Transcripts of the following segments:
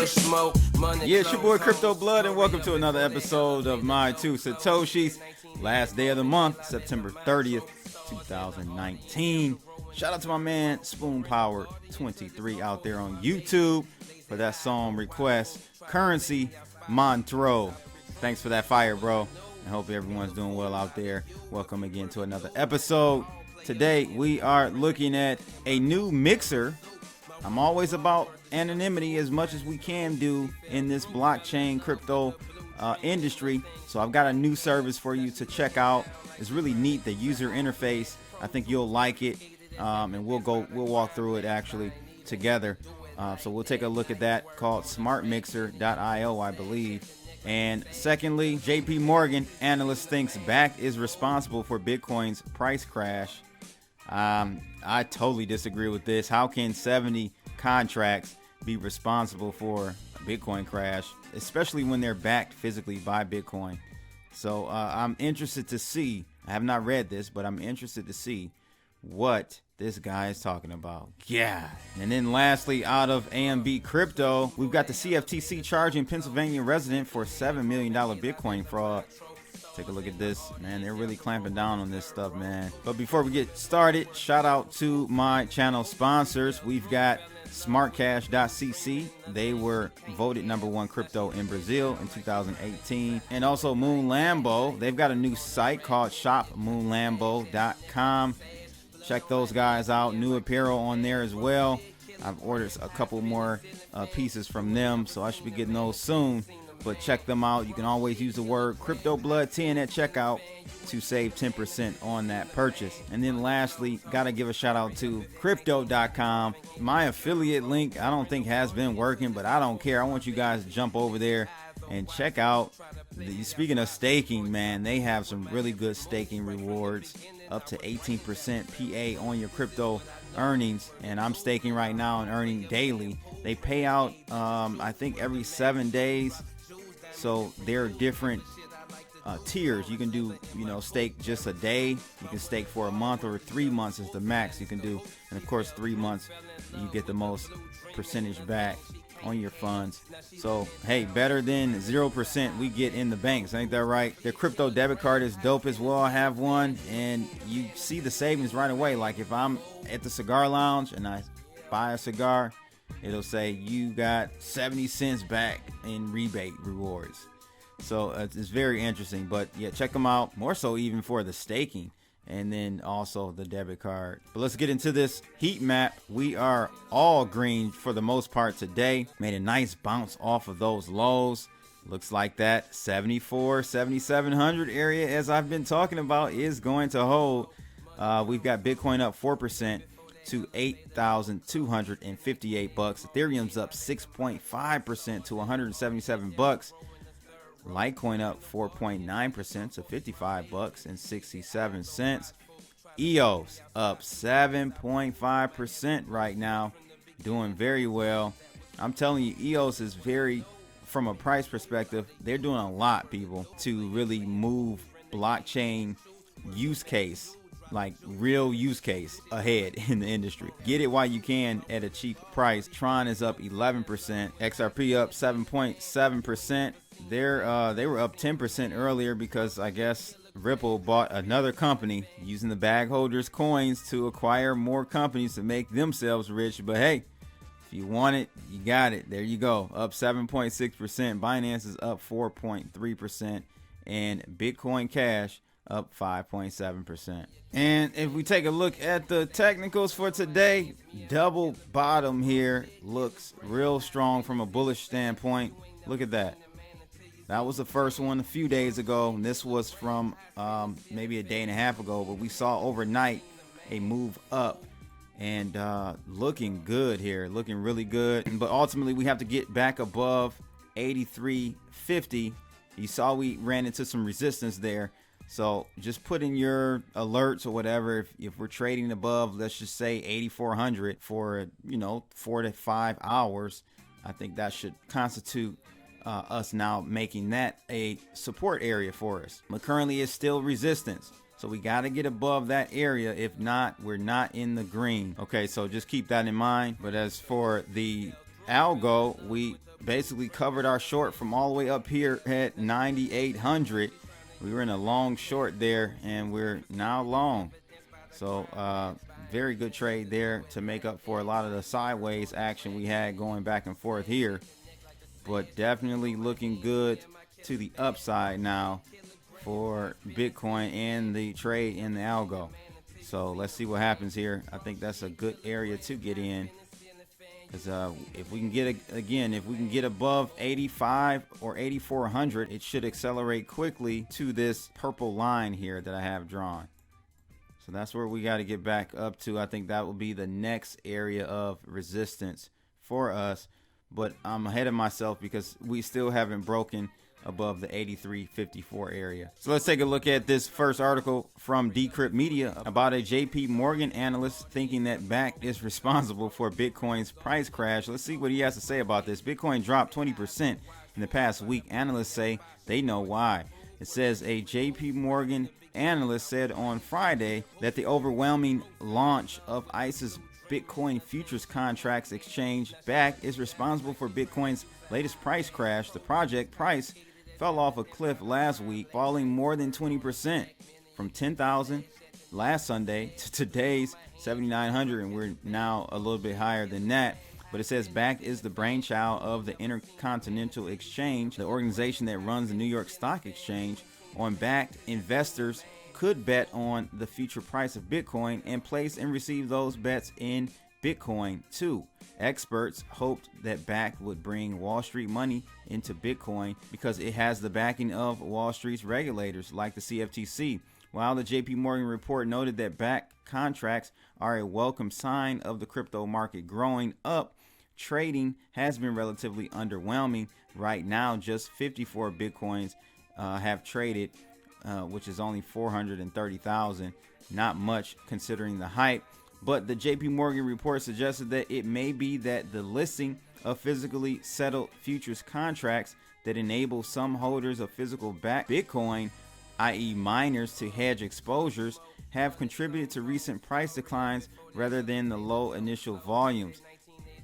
Yeah, it's your boy Crypto Blood, and welcome to another episode of My Two Satoshis. Last day of the month, September 30th, 2019. Shout out to my man Spoon Power 23 out there on YouTube for that song request. Currency Montreux. Thanks for that fire, bro. I hope everyone's doing well out there. Welcome again to another episode. Today we are looking at a new mixer. I'm always about anonymity as much as we can do in this blockchain crypto industry. So I've got a new service for you to check out. It's really neat, the user interface. I think you'll like it, and we'll walk through it actually together. So we'll take a look at that, called smartmixer.io, I believe. And secondly, JP Morgan Analysts thinks Bakkt is responsible for Bitcoin's price crash. I totally disagree with this. How can 70 contracts be responsible for a Bitcoin crash, especially when they're backed physically by Bitcoin? So I'm interested to see. I have not read this, but I'm interested to see what this guy is talking about. Yeah. And then lastly, out of AMB Crypto, we've got the CFTC charging Pennsylvania resident for $7 million Bitcoin fraud. Take a look at this, man. They're really clamping down on this stuff, man. But before we get started, shout out to my channel sponsors. We've got smartcash.cc. They were voted #1 crypto in Brazil in 2018. And also Moon Lambo. They've got a new site called shopmoonlambo.com. Check those guys out. New apparel on there as well. I've ordered a couple more pieces from them, so I should be getting those soon. But check them out. You can always use the word CryptoBlood10 at checkout to save 10% on that purchase. And then lastly, gotta give a shout out to crypto.com. My affiliate link I don't think has been working, but I don't care. I want you guys to jump over there and check out. Speaking of staking, man, they have some really good staking rewards, up to 18% PA on your crypto earnings. And I'm staking right now and earning daily. They pay out I think every 7 days. So there are different tiers. You can do, stake just a day. You can stake for a month, or 3 months is the max you can do. And of course, 3 months, you get the most percentage back on your funds. So, hey, better than 0% we get in the banks. Ain't that right? Their crypto debit card is dope as well. I have one, and you see the savings right away. Like if I'm at the cigar lounge and I buy a cigar, it'll say you got 70 cents back in rebate rewards. So it's very interesting. But yeah, check them out. More so even for the staking, and then also the debit card. But let's get into this heat map. We are all green for the most part today. Made a nice bounce off of those lows. Looks like that 7,700 area, as I've been talking about, is going to hold. We've got Bitcoin up 4% to $8,258. Ethereum's up 6.5% to $177. Litecoin up 4.9% to $55.67. EOS up 7.5% right now, doing very well. I'm telling you, EOS is from a price perspective, they're doing a lot, people, to really move blockchain use case, like real use case, ahead in the industry. Get it while you can at a cheap price. Tron is up 11%. XRP up 7.7%. They were up 10% earlier because I guess Ripple bought another company using the bag holders coins to acquire more companies to make themselves rich. But hey, if you want it, you got it. There you go. Up 7.6%. Binance is up 4.3%. And Bitcoin Cash up 5.7%. And if we take a look at the technicals for today, double bottom here looks real strong from a bullish standpoint. Look at that. That was the first one a few days ago. And this was from maybe a day and a half ago, but we saw overnight a move up and looking good here, looking really good. But ultimately we have to get back above 83.50. You saw we ran into some resistance there. So just put in your alerts or whatever. If we're trading above, let's just say 8,400 for 4 to 5 hours, I think that should constitute us now making that a support area for us. But currently it's still resistance. So we got to get above that area. If not, we're not in the green. Okay, so just keep that in mind. But as for the algo, we basically covered our short from all the way up here at 9,800. We were in a long short there, and we're now long. So very good trade there to make up for a lot of the sideways action we had going back and forth here. But definitely looking good to the upside now for Bitcoin and the trade in the algo. So let's see what happens here. I think that's a good area to get in, because if we can get above 85 or 8,400, it should accelerate quickly to this purple line here that I have drawn. So that's where we got to get back up to. I think that will be the next area of resistance for us. But I'm ahead of myself because we still haven't broken above the 83.54 area. So let's take a look at this first article from Decrypt Media about a JP Morgan analyst thinking that Bakkt is responsible for Bitcoin's price crash. Let's see what he has to say about this. Bitcoin dropped 20% in the past week. Analysts say they know why. It says a JP Morgan analyst said on Friday that the overwhelming launch of ICE's Bitcoin futures contracts exchange Bakkt is responsible for Bitcoin's latest price crash. The project price fell off a cliff last week, falling more than 20% from 10,000 last Sunday to today's 7,900, and we're now a little bit higher than that. But it says Bakkt is the brainchild of the Intercontinental Exchange, the organization that runs the New York Stock Exchange. On Bakkt, investors could bet on the future price of Bitcoin and place and receive those bets in Bitcoin too. Experts hoped that Bakkt would bring Wall Street money into Bitcoin because it has the backing of Wall Street's regulators like the CFTC. While the JP Morgan report noted that Bakkt contracts are a welcome sign of the crypto market growing up, trading has been relatively underwhelming. Right now, just 54 Bitcoins have traded, which is only 430,000. Not much considering the hype. But the JP Morgan report suggested that it may be that the listing of physically settled futures contracts that enable some holders of physical backed Bitcoin, i.e. miners, to hedge exposures, have contributed to recent price declines rather than the low initial volumes.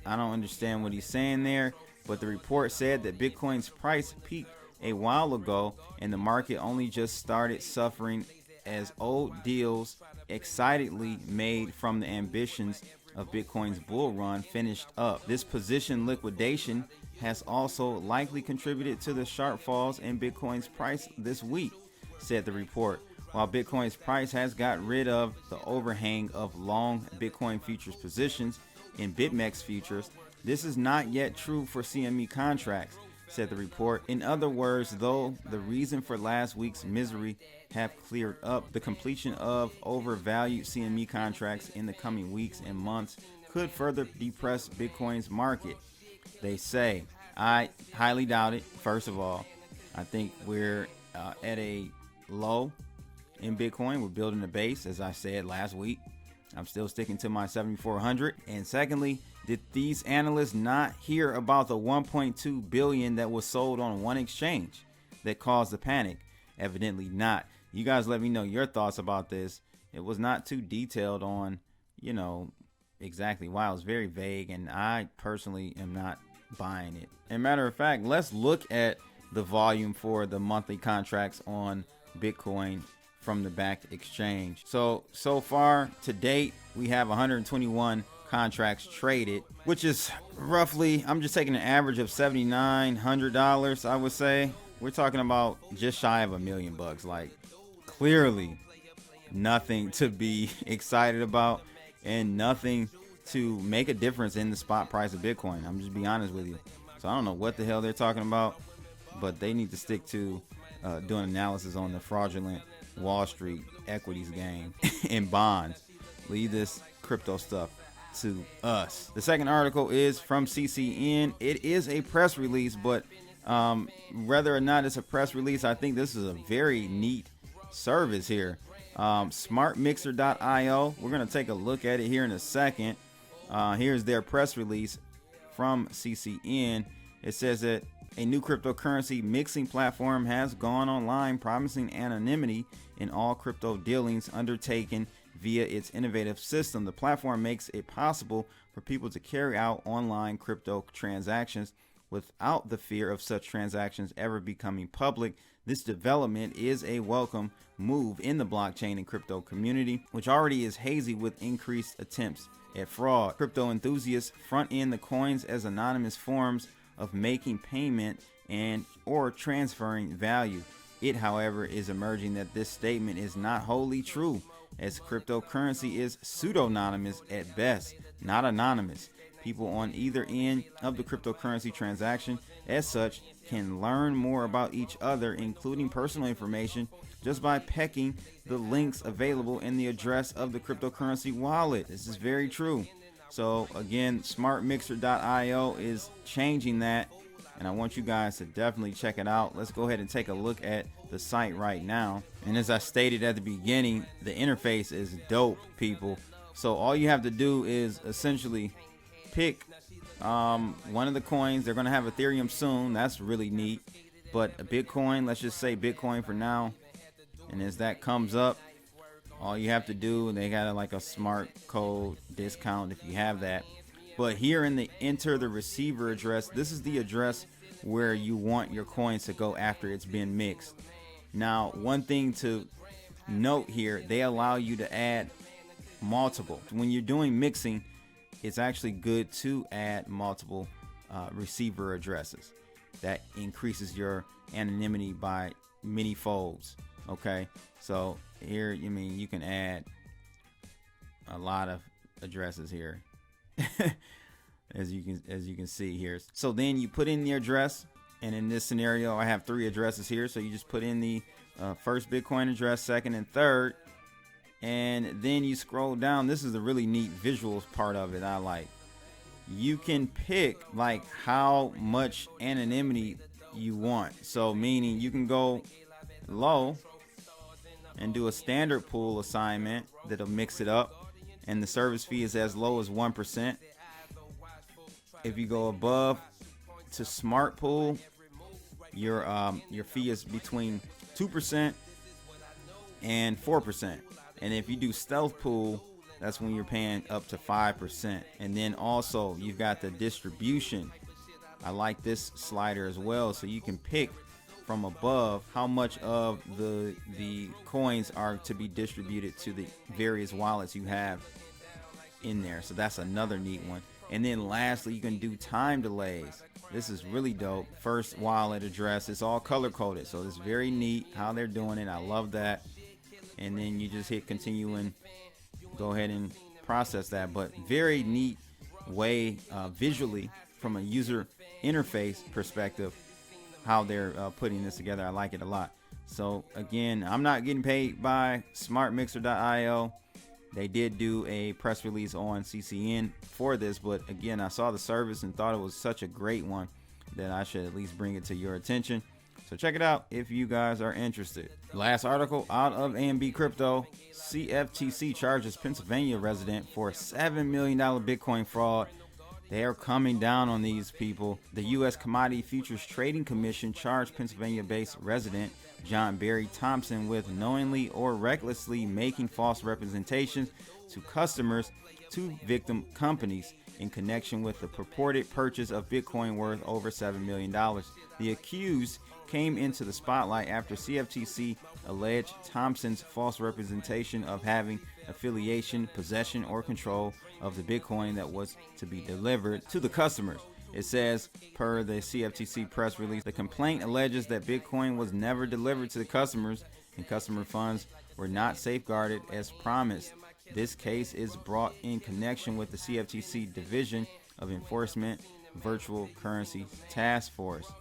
I don't understand what he's saying there, but the report said that Bitcoin's price peaked a while ago and the market only just started suffering as old deals excitedly made from the ambitions of Bitcoin's bull run finished up. This position liquidation has also likely contributed to the sharp falls in Bitcoin's price this week, said the report. While Bitcoin's price has got rid of the overhang of long Bitcoin futures positions in BitMEX futures, this is not yet true for CME contracts, said the report. In other words, though the reason for last week's misery have cleared up, the completion of overvalued CME contracts in the coming weeks and months could further depress Bitcoin's market, they say. I highly doubt it. First of all, I think we're at a low in Bitcoin. We're building a base, as I said last week. I'm still sticking to my 7,400. And secondly, did these analysts not hear about the 1.2 billion that was sold on one exchange that caused the panic? Evidently not. You guys let me know your thoughts about this. It was not too detailed on, exactly why. It was very vague, and I personally am not buying it. As a matter of fact, let's look at the volume for the monthly contracts on Bitcoin from the Bakkt exchange. So far to date, we have 121 contracts traded, which is roughly, I'm just taking an average of $7,900, I would say. We're talking about just shy of $1 million. Like, clearly nothing to be excited about and nothing to make a difference in the spot price of Bitcoin. I'm just be honest with you. So I don't know what the hell they're talking about, but they need to stick to doing analysis on the fraudulent Wall Street equities game and bonds. Leave this crypto stuff to us. The second article is from CCN. It is a press release, but whether or not it's a press release, I think this is a very neat service here. Smartmixer.io. We're going to take a look at it here in a second. Here's their press release from CCN. It says that a new cryptocurrency mixing platform has gone online, promising anonymity in all crypto dealings undertaken Via its innovative system, the platform makes it possible for people to carry out online crypto transactions without the fear of such transactions ever becoming public. This development is a welcome move in the blockchain and crypto community, which already is hazy with increased attempts at fraud. Crypto enthusiasts front end the coins as anonymous forms of making payment and or transferring value. It, however, is emerging that this statement is not wholly true, as cryptocurrency is pseudonymous at best, not anonymous. People on either end of the cryptocurrency transaction, as such, can learn more about each other, including personal information, just by pecking the links available in the address of the cryptocurrency wallet. This is very true. So again, smartmixer.io is changing that, and I want you guys to definitely check it out. Let's go ahead and take a look at the site right now. And as I stated at the beginning, the interface is dope, people. So all you have to do is essentially pick one of the coins. They're going to have Ethereum soon. That's really neat. But a Bitcoin, let's just say Bitcoin for now. And as that comes up, all you have to do, they got like a smart code discount if you have that. But here in the enter the receiver address, this is the address where you want your coins to go after it's been mixed. Now, one thing to note here, they allow you to add multiple. When you're doing mixing, it's actually good to add multiple receiver addresses. That increases your anonymity by many folds. Okay, so here, you can add a lot of addresses here, as you can see here. So then you put in the address, and in this scenario, I have 3 addresses here. So you just put in the first Bitcoin address, second, and third. And then you scroll down. This is a really neat visuals part of it I like. You can pick like how much anonymity you want. So meaning you can go low and do a standard pool assignment that'll mix it up, and the service fee is as low as 1%. If you go above to smart pool, your fee is between 2% and 4%. And if you do stealth pool, that's when you're paying up to 5%. And then also you've got the distribution. I like this slider as well, so you can pick from above how much of the coins are to be distributed to the various wallets you have in there. So that's another neat one. And then lastly, you can do time delays. This is really dope. First wallet address, it's all color coded, so it's very neat how they're doing it. I love that. And then you just hit continue and go ahead and process that. But very neat way visually from a user interface perspective how they're putting this together. I like it a lot. So again, I'm not getting paid by smartmixer.io. They did do a press release on CCN for this, but again, I saw the service and thought it was such a great one that I should at least bring it to your attention. So check it out if you guys are interested. Last article out of AMB Crypto, CFTC charges Pennsylvania resident for $7 million Bitcoin fraud. They are coming down on these people. The U.S. Commodity Futures Trading Commission charged Pennsylvania-based resident John Barry Thompson with knowingly or recklessly making false representations to customers to victim companies in connection with the purported purchase of Bitcoin worth over $7 million. The accused came into the spotlight after CFTC alleged Thompson's false representation of having affiliation, possession, or control of the Bitcoin that was to be delivered to the customers. It says, per the CFTC press release, the complaint alleges that Bitcoin was never delivered to the customers and customer funds were not safeguarded as promised. This case is brought in connection with the CFTC Division of Enforcement Virtual Currency Task Force.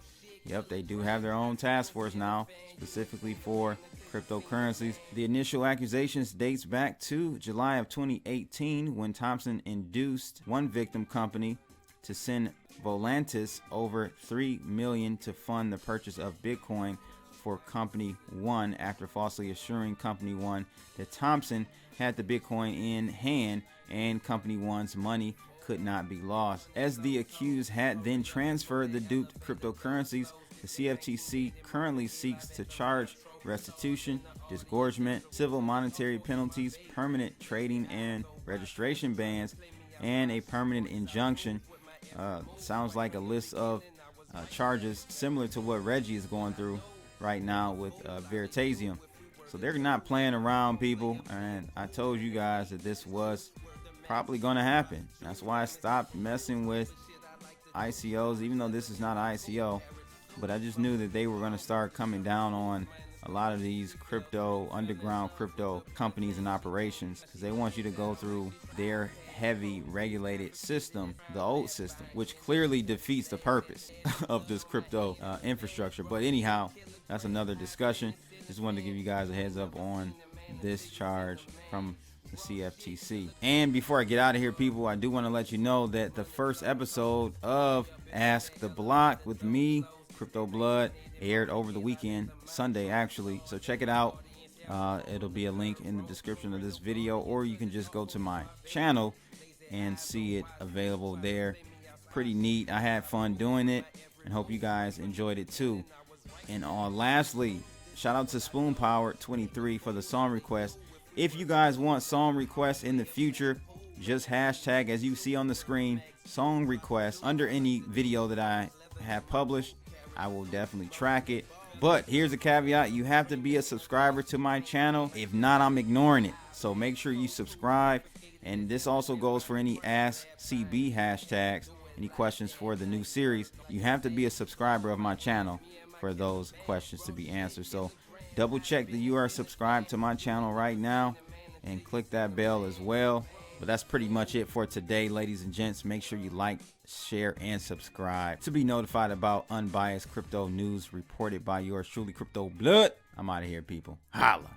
Yep, they do have their own task force now, specifically for cryptocurrencies. The initial accusations dates back to July of 2018 when Thompson induced one victim company to send Volantis over $3 million to fund the purchase of Bitcoin for Company One after falsely assuring Company One that Thompson had the Bitcoin in hand and Company One's money could not be lost. As the accused had then transferred the duped cryptocurrencies, the CFTC currently seeks to charge restitution, disgorgement, civil monetary penalties, permanent trading and registration bans, and a permanent injunction. Sounds like a list of charges similar to what Reggie is going through right now with Veritasium. So they're not playing around, people, and I told you guys that this was probably going to happen. That's why I stopped messing with ICOs, even though this is not an ICO, but I just knew that they were going to start coming down on a lot of these underground crypto companies and operations, because they want you to go through their heavy regulated system, the old system, which clearly defeats the purpose of this crypto infrastructure. But anyhow, that's another discussion. Just wanted to give you guys a heads up on this charge from the CFTC. And before I get out of here, people, I do want to let you know that the first episode of Ask the Block with me, Crypto Blood, aired over the weekend, Sunday actually. So check it out. It'll be a link in the description of this video, or you can just go to my channel and see it available there. Pretty neat. I had fun doing it and hope you guys enjoyed it too. And lastly, shout out to Spoon Power 23 for the song request. If you guys want song requests in the future, just hashtag, as you see on the screen, song requests under any video that I have published. I will definitely track it. But here's a caveat: you have to be a subscriber to my channel. If not, I'm ignoring it. So make sure you subscribe. And this also goes for any Ask CB hashtags, any questions for the new series. You have to be a subscriber of my channel for those questions to be answered. So double check that you are subscribed to my channel right now and click that bell as well. But that's pretty much it for today, ladies and gents. Make sure you like, share, and subscribe to be notified about unbiased crypto news reported by yours truly, Crypto Blood. I'm out of here, people. Holla.